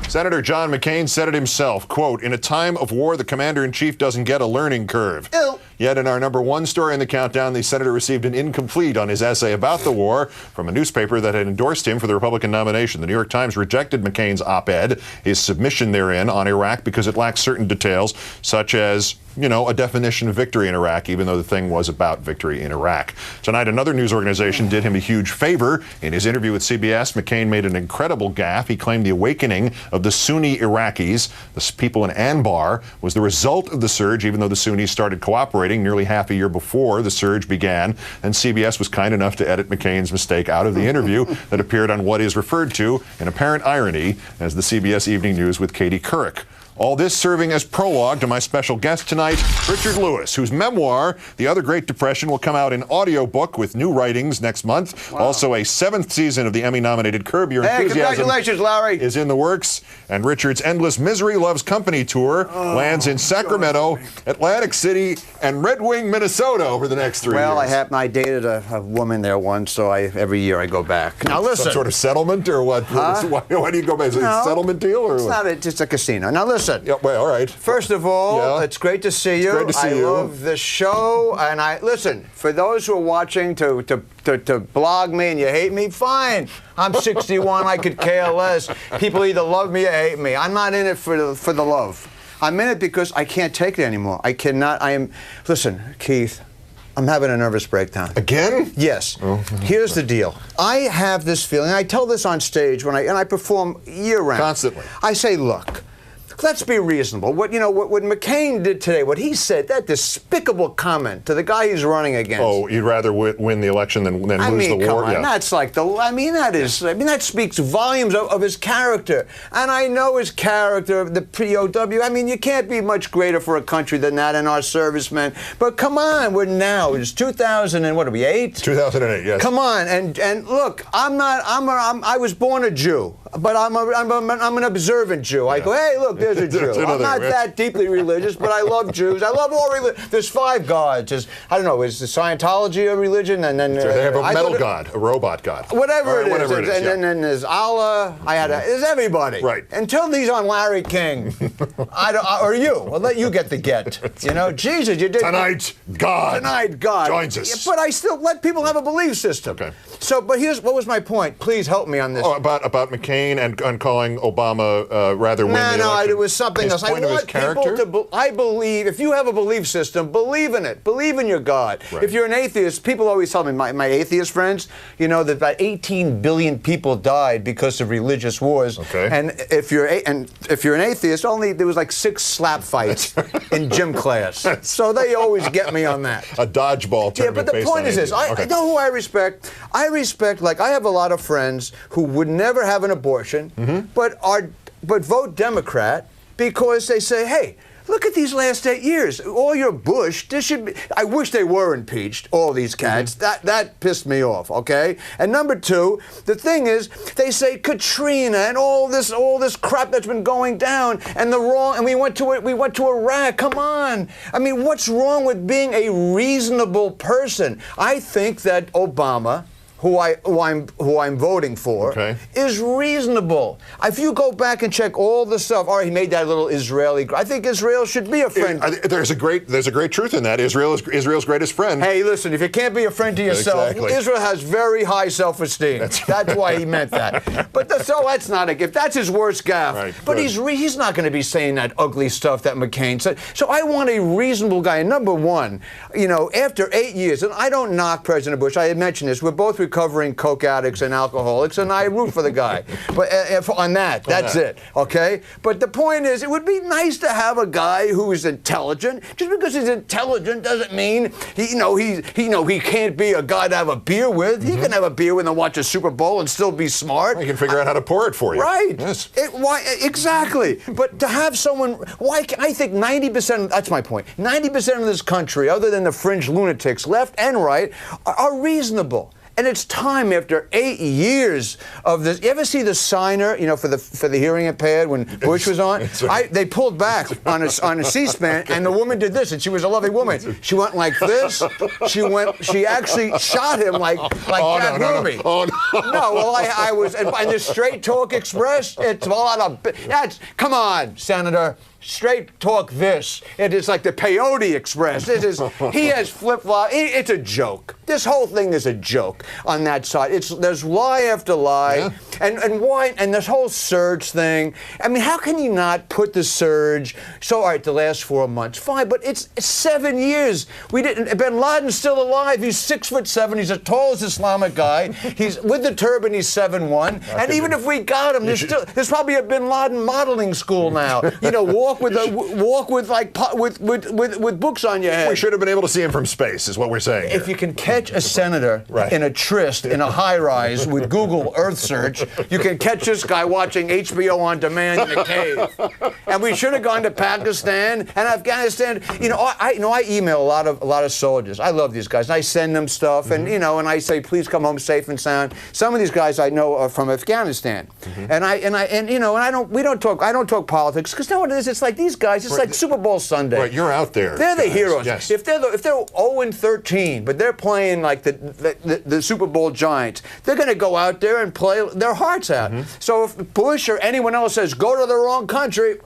Senator John McCain said it himself, quote, "In a time of war, the commander-in-chief doesn't get a learning curve." Ew. Yet in our number one story in the countdown, the senator received an incomplete on his essay about the war from a newspaper that had endorsed him for the Republican nomination. The New York Times rejected McCain's op-ed, his submission therein on Iraq, because it lacks certain details, such as, a definition of victory in Iraq, even though the thing was about victory in Iraq. Tonight, another news organization did him a huge favor. In his interview with CBS, McCain made an incredible gaffe. He claimed the awakening of the Sunni Iraqis, the people in Anbar, was the result of the surge, even though the Sunnis started cooperating nearly half a year before the surge began. And CBS was kind enough to edit McCain's mistake out of the interview that appeared on what is referred to, in apparent irony, as the CBS Evening News with Katie Couric. All this serving as prologue to my special guest tonight, Richard Lewis, whose memoir, The Other Great Depression, will come out in audiobook with new writings next month. Wow. Also, a 7th season of the Emmy-nominated Curb Your Enthusiasm congratulations, Larry, is in the works. And Richard's Endless Misery Loves Company tour lands in Sacramento, Atlantic City, and Red Wing, Minnesota over the next 3 years. Well, I dated a woman there once, so every year I go back. Now listen. Some sort of settlement or what? Huh? Why do you go back? Is it a settlement deal or what? It's just a casino. Now listen. Yeah, well, all right. First of all, it's great to see you. It's great to see you. I love the show, and listen, for those who are watching to blog me and you hate me, fine. I'm 61. I could care less. People either love me or hate me. I'm not in it for the love. I'm in it because I can't take it anymore. I cannot. Listen, Keith. I'm having a nervous breakdown. Again? Yes. Oh. Here's the deal. I have this feeling. I tell this on stage and I perform year-round. Constantly. I say, look, let's be reasonable. What McCain did today, what he said, that despicable comment to the guy he's running against. Oh, you'd rather win the election than lose the war? Come on, yeah. that's like that speaks volumes of his character. And I know his character, the POW. You can't be much greater for a country than that and our servicemen. But come on, it's 2000 and what are we, 8? 2008, yes. Come on, and look, I was born a Jew, but I'm an observant Jew. Yeah. I go, hey, look, there's a Jew. I'm not that deeply religious, but I love Jews. I love all religion. There's 5 gods. I don't know, is the Scientology a religion? And then they have a metal god, a robot god. Whatever it is. And then there's Allah. There's everybody. Right. Until these on Larry King. Or you. I'll let you get the get. Jesus, you did. Tonight, God joins us. Yeah, but I still let people have a belief system. Okay. So, but what was my point? Please help me on this. Oh, about McCain and calling Obama rather win the election. No, it was something else. I want people to. I believe if you have a belief system, believe in it. Believe in your God. Right. If you're an atheist, people always tell me, my atheist friends, that about 18 billion people died because of religious wars. Okay. And if you're an atheist, there was like 6 slap fights in gym class. So they always get me on that. A dodgeball tournament. Yeah, but the point is this: I know who I respect. I have a lot of friends who would never have an abortion, but vote Democrat because they say, hey, look at these last 8 years. All your Bush, I wish they were impeached, all these cats. That pissed me off, okay? And number 2, the thing is, they say Katrina and all this crap that's been going down and we went to Iraq. Come on. What's wrong with being a reasonable person? I think that Obama, who I'm voting for, is reasonable. If you go back and check all the stuff, all right, he made that little Israeli. I think Israel should be a friend. There's a great truth in that. Israel's greatest friend. Hey, listen, if you can't be a friend to yourself, exactly. Israel has very high self-esteem. That's why he meant that. But that's not a gift. That's his worst gaffe. Right, but he's not going to be saying that ugly stuff that McCain said. So I want a reasonable guy. And number 1, after 8 years, and I don't knock President Bush. I had mentioned this. We're both recovering coke addicts and alcoholics, and I root for the guy. But that's it, okay? But the point is, it would be nice to have a guy who is intelligent. Just because he's intelligent doesn't mean he can't be a guy to have a beer with. He can have a beer with and watch a Super Bowl and still be smart. He can figure out how to pour it for you. Right. Yes. Exactly. But to have someone, I think 90%, that's my point, 90% of this country, other than the fringe lunatics, left and right, are reasonable. And it's time after 8 years of this. You ever see the signer, for the hearing impaired when Bush was on? Right. They pulled back on a C-SPAN, and the woman did this, and she was a lovely woman. She went like this. She actually shot him like Jack Ruby. Oh, no. No, well, I was, and the Straight Talk Express, it's a lot of, come on, Senator. Straight talk this. It is like the Peyote Express. He has flip-flop. It's a joke. This whole thing is a joke on that side. There's lie after lie. Yeah. And why, and this whole surge thing. I mean, how can you not put the surge, all right, the last 4 months, fine, but it's 7 years. Bin Laden's still alive. He's 6'7". He's the tallest Islamic guy. He's, with the turban, he's 7'1". And even if we got him, there's probably a Bin Laden modeling school now. Walk with books on your head. We should have been able to see him from space, is what we're saying. If you can catch a senator in a tryst in a high-rise with Google Earth search, you can catch this guy watching HBO on demand in a cave. And we should have gone to Pakistan and Afghanistan. I email a lot of soldiers. I love these guys. And I send them stuff, and and I say, please come home safe and sound. Some of these guys I know are from Afghanistan, and I don't talk politics because nowadays it's like these guys. It's like Super Bowl Sunday. Right, you're out there. They're the heroes. Yes. If they're 0-13, but they're playing like the Super Bowl Giants, they're going to go out there and play their hearts out. So if Bush or anyone else says go to the wrong country,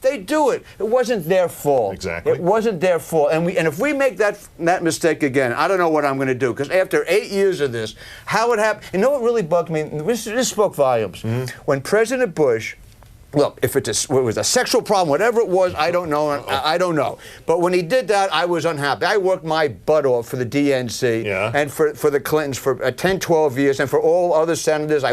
they do it. It wasn't their fault. Exactly. It wasn't their fault. And if we make that mistake again, I don't know what I'm going to do, because after 8 years of this, how it happened. You know what really bugged me? This spoke volumes. When President Bush. Look, if it was a sexual problem, whatever it was, I don't know. I don't know. But when he did that, I was unhappy. I worked my butt off for the DNC and for the Clintons for 10, 12 years, and for all other senators.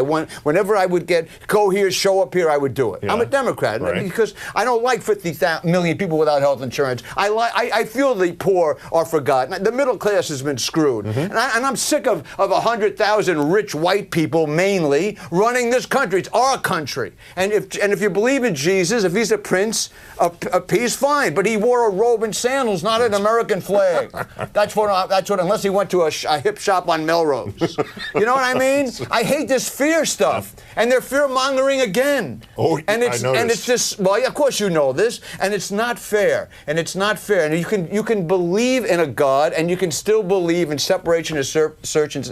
Whenever I would go here, show up here, I would do it. I'm a Democrat because I don't like 50 million people without health insurance. I feel the poor are forgotten. The middle class has been screwed. And I'm sick of 100,000 rich white people mainly running this country. It's our country. And if you believe in Jesus, if he's a prince of peace, fine. But he wore a robe and sandals, not an American flag. That's what. Unless he went to a hip shop on Melrose. You know what I mean? I hate this fear stuff, and they're fear mongering again. Oh, and it's just. Well, of course you know this, and it's not fair. And it's not fair. And you can believe in a God, and you can still believe in separation of church and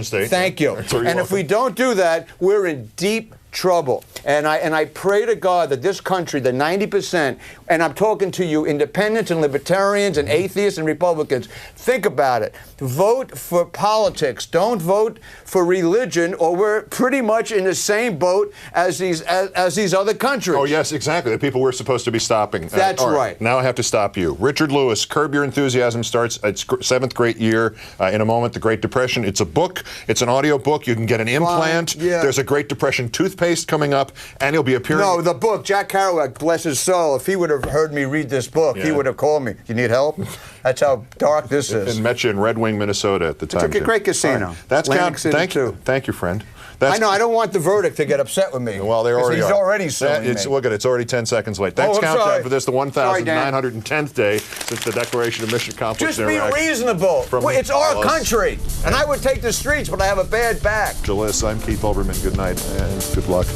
state. Thank you. And if we don't do that, we're in deep trouble. And I pray to God that this country, the 90%, and I'm talking to you independents and libertarians and atheists and Republicans, think about it. Vote for politics. Don't vote for religion, or we're pretty much in the same boat as these other countries. Oh, yes, exactly. The people we're supposed to be stopping. That's right. Now I have to stop you. Richard Lewis, Curb Your Enthusiasm starts its 7th great year in a moment, The Great Depression. It's a book. It's an audio book. You can get an implant. There's a Great Depression toothpaste coming up, and he'll be appearing. No, the book. Jack Kerouac, bless his soul, if he would have heard me read this book, he would have called me. You need help? That's how dark this is. And met you in Red Wing, Minnesota at the time. It's a great casino. Right. That's Thank you. Thank you, friend. I know. I don't want the verdict to get upset with me. Well, they already He's already suing me. Look at it. It's already 10 seconds late. Thanks, Countdown, sorry. for this, the 1,910th day since the declaration of mission conflict Just in be Iraq. reasonable. It's our country. And I would take the streets, but I have a bad back. I'm Keith Olbermann. Good night and good luck.